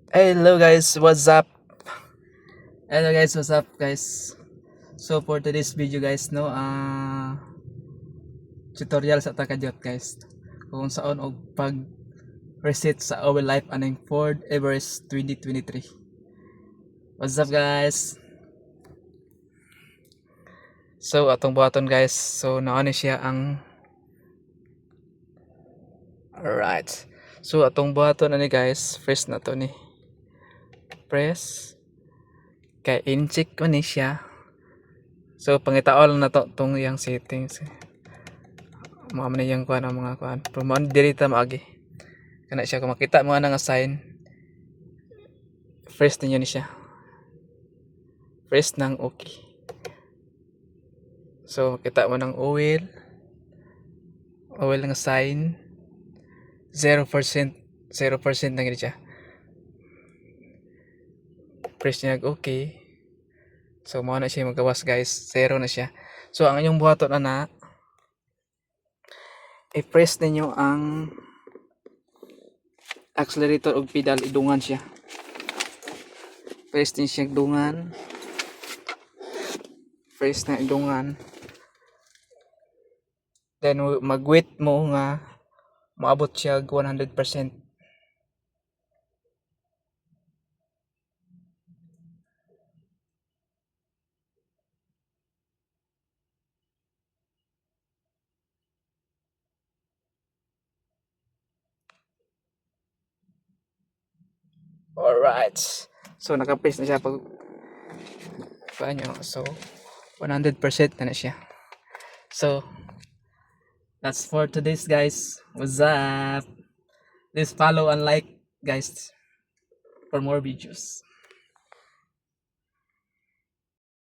Hello guys, what's up? Hello guys, what's up guys? So for today's video guys, no, tutorial sa takajot guys. Kung saan og pag reset sa our life aning Ford Everest 2023. What's up guys? So atong buhaton guys. So naani siya ang alright. So atong buhaton ani guys, first na to ni. Press kay in-check ko ni siya. So pangitaon na to tong yang settings. Mga man yang kuan ang mga kuan. Pero man diri ta maagi. Kana siya kung makita mo nga sign. First ninyo ni siya. First nang okay. So makita mo ng oil. Oil nga sign. 0%. 0% na gini siya. Press niya okay. So mao na siya magawas guys. 0 na siya. So ang inyong buhaton na i-press ninyo ang accelerator og pedal, idungan siya. Press din siya dungan. Press na idungan. Then mag-wait mo nga maabot siya 100%. Alright. So naka-press na siya pag paano. So 100% na siya. So that's for today's guys. What's up? Please follow and like guys for more videos.